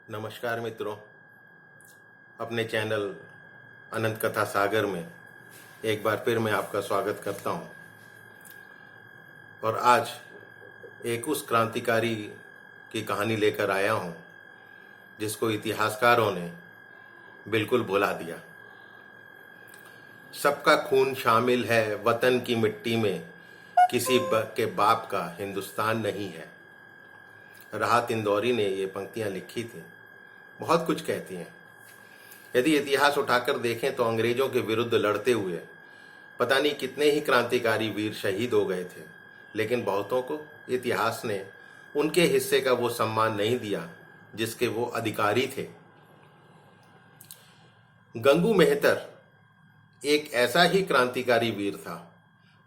नमस्कार मित्रों, अपने चैनल अनंत कथा सागर में एक बार फिर मैं आपका स्वागत करता हूं। और आज एक उस क्रांतिकारी की कहानी लेकर आया हूं जिसको इतिहासकारों ने बिल्कुल भुला दिया। सबका खून शामिल है वतन की मिट्टी में, किसी के बाप का हिंदुस्तान नहीं है। राहत इंदौरी ने ये पंक्तियां लिखी थी। बहुत कुछ कहती हैं। यदि इतिहास उठाकर देखें तो अंग्रेजों के विरुद्ध लड़ते हुए पता नहीं कितने ही क्रांतिकारी वीर शहीद हो गए थे, लेकिन बहुतों को इतिहास ने उनके हिस्से का वो सम्मान नहीं दिया जिसके वो अधिकारी थे। गंगू मेहतर एक ऐसा ही क्रांतिकारी वीर था।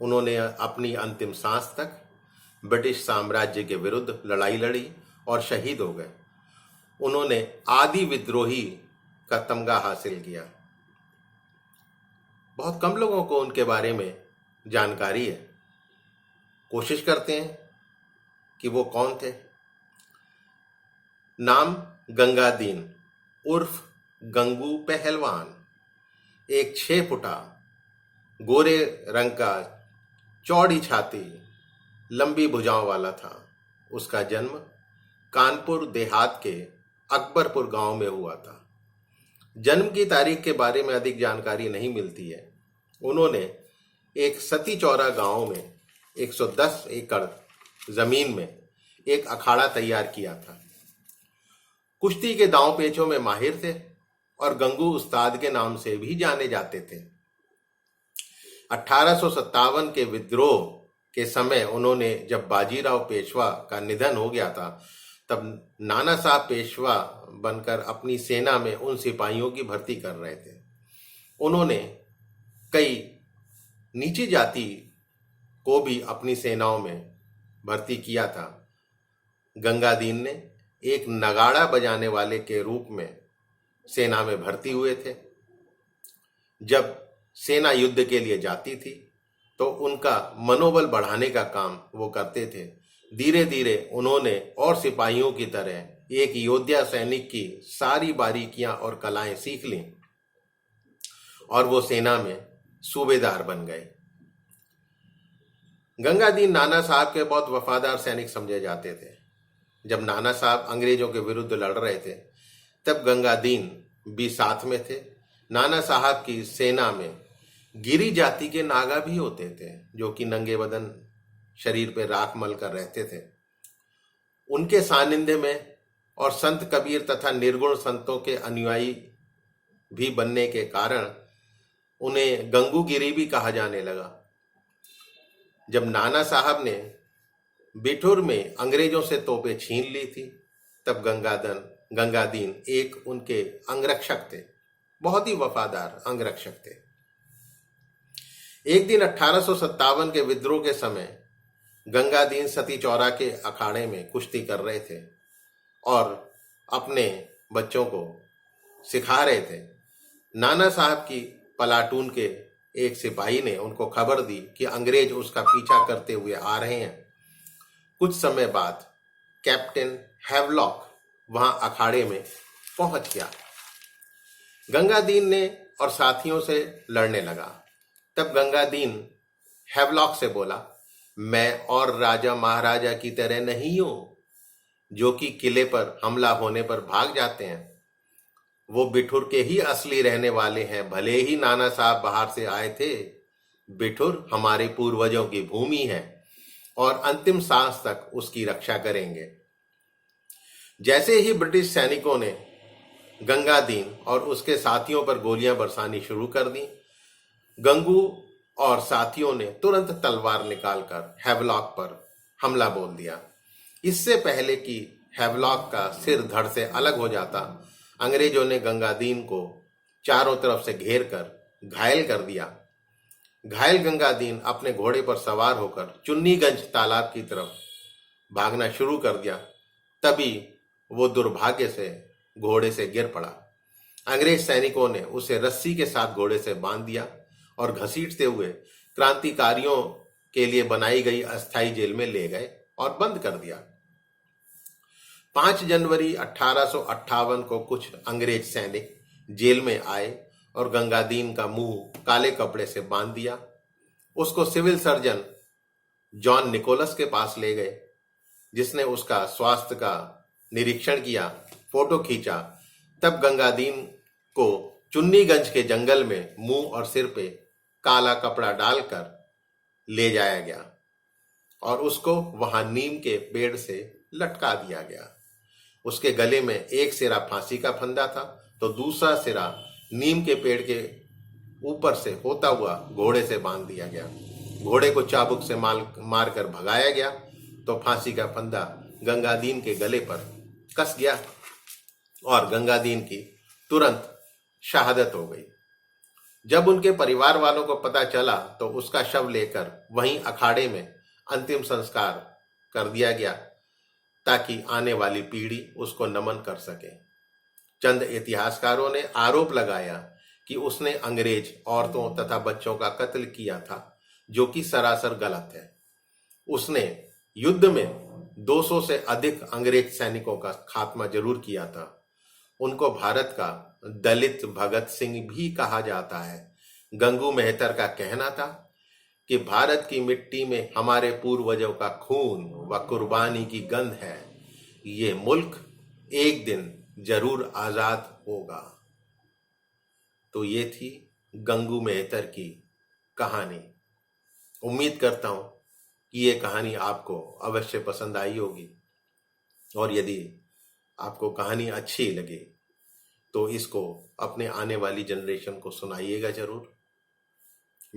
उन्होंने अपनी अंतिम सांस तक ब्रिटिश साम्राज्य के विरुद्ध लड़ाई लड़ी और शहीद हो गए। उन्होंने आदि विद्रोही का तमगा हासिल किया। बहुत कम लोगों को उनके बारे में जानकारी है। कोशिश करते हैं कि वो कौन थे। नाम गंगादीन उर्फ गंगू पहलवान एक 6 फुटा गोरे रंग का, चौड़ी छाती, लंबी भुजाओं वाला था। उसका जन्म कानपुर देहात के अकबरपुर गांव में हुआ था। जन्म की तारीख के बारे में अधिक जानकारी नहीं मिलती है। उन्होंने एक सती चौरा गांव में 110 एकड़ जमीन में एक अखाड़ा तैयार किया था। कुश्ती के दांव पेचों में माहिर थे और गंगू उस्ताद के नाम से भी जाने जाते थे। 1857 के विद्रोह के समय उन्होंने, जब बाजीराव पेशवा का निधन हो गया था, तब नाना साहब पेशवा बनकर अपनी सेना में उन सिपाहियों की भर्ती कर रहे थे। उन्होंने कई नीची जाति को भी अपनी सेनाओं में भर्ती किया था। गंगादीन ने एक नगाड़ा बजाने वाले के रूप में सेना में भर्ती हुए थे। जब सेना युद्ध के लिए जाती थी तो उनका मनोबल बढ़ाने का काम वो करते थे। धीरे धीरे उन्होंने और सिपाहियों की तरह एक योद्धा सैनिक की सारी बारीकियां और कलाएं सीख लीं और वो सेना में सूबेदार बन गए। गंगादीन नाना साहब के बहुत वफादार सैनिक समझे जाते थे। जब नाना साहब अंग्रेजों के विरुद्ध लड़ रहे थे तब गंगादीन भी साथ में थे। नाना साहब की सेना में गिरी जाति के नागा भी होते थे, जो कि नंगे बदन शरीर पे राख मल कर रहते थे। उनके सानिध्य में और संत कबीर तथा निर्गुण संतों के अनुयायी भी बनने के कारण उन्हें गंगूगिरी भी कहा जाने लगा। जब नाना साहब ने बिठूर में अंग्रेजों से तोपें छीन ली थी तब गंगादीन एक उनके अंगरक्षक थे, बहुत ही वफादार अंगरक्षक थे। एक दिन 1857 के विद्रोह के समय गंगादीन सती चौरा के अखाड़े में कुश्ती कर रहे थे और अपने बच्चों को सिखा रहे थे। नाना साहब की प्लाटून के एक सिपाही ने उनको खबर दी कि अंग्रेज उसका पीछा करते हुए आ रहे हैं। कुछ समय बाद कैप्टन हैवलॉक वहां अखाड़े में पहुंच गया। गंगादीन ने और साथियों से लड़ने लगा। तब गंगादीन हैवलॉक से बोला, मैं और राजा महाराजा की तरह नहीं हूं जो कि किले पर हमला होने पर भाग जाते हैं। वो बिठूर के ही असली रहने वाले हैं। भले ही नाना साहब बाहर से आए थे, बिठूर हमारे पूर्वजों की भूमि है और अंतिम सांस तक उसकी रक्षा करेंगे। जैसे ही ब्रिटिश सैनिकों ने गंगादीन और उसके साथियों पर गोलियां बरसानी शुरू कर दी, गंगू और साथियों ने तुरंत तलवार निकालकर हैवलॉक पर हमला बोल दिया। इससे पहले कि हैवलॉक का सिर धड़ से अलग हो जाता, अंग्रेजों ने गंगादीन को चारों तरफ से घेर कर घायल कर दिया। घायल गंगादीन अपने घोड़े पर सवार होकर चुन्नीगंज तालाब की तरफ भागना शुरू कर दिया। तभी वो दुर्भाग्य से घोड़े से गिर पड़ा। अंग्रेज सैनिकों ने उसे रस्सी के साथ घोड़े से बांध दिया और घसीटते हुए क्रांतिकारियों के लिए बनाई गई अस्थायी जेल में ले गए और बंद कर दिया। 5 जनवरी 1858 को कुछ अंग्रेज सैनिक जेल में आए और गंगादीन का मुंह काले कपड़े से बांध दिया। उसको सिविल सर्जन जॉन निकोलस के पास ले गए, जिसने उसका स्वास्थ्य का निरीक्षण किया, फोटो खींचा। तब गंगादीन को चुन्नीगंज के जंगल में मुंह और सिर पे काला कपड़ा डालकर ले जाया गया और उसको वहां नीम के पेड़ से लटका दिया गया। उसके गले में एक सिरा फांसी का फंदा था तो दूसरा सिरा नीम के पेड़ के ऊपर से होता हुआ घोड़े से बांध दिया गया। घोड़े को चाबुक से मारकर भगाया गया तो फांसी का फंदा गंगादीन के गले पर कस गया और गंगादीन की तुरंत शहादत हो गई। जब उनके परिवार वालों को पता चला तो उसका शव लेकर वहीं अखाड़े में अंतिम संस्कार कर दिया गया ताकि आने वाली पीढ़ी उसको नमन कर सके। चंद इतिहासकारों ने आरोप लगाया कि उसने अंग्रेज औरतों तथा बच्चों का कत्ल किया था, जो कि सरासर गलत है। उसने युद्ध में 200 से अधिक अंग्रेज सैनिकों का खात्मा जरूर किया था। उनको भारत का दलित भगत सिंह भी कहा जाता है। गंगू मेहतर का कहना था कि भारत की मिट्टी में हमारे पूर्वजों का खून व कुर्बानी की गंध है। ये मुल्क एक दिन जरूर आजाद होगा। तो ये थी गंगू मेहतर की कहानी। उम्मीद करता हूं कि ये कहानी आपको अवश्य पसंद आई होगी और यदि आपको कहानी अच्छी लगे तो इसको अपने आने वाली जनरेशन को सुनाइएगा जरूर।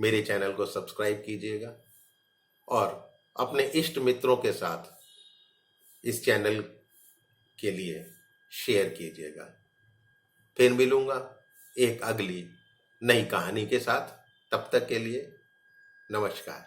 मेरे चैनल को सब्सक्राइब कीजिएगा और अपने इष्ट मित्रों के साथ इस चैनल के लिए शेयर कीजिएगा। फिर मिलूंगा एक अगली नई कहानी के साथ। तब तक के लिए नमस्कार।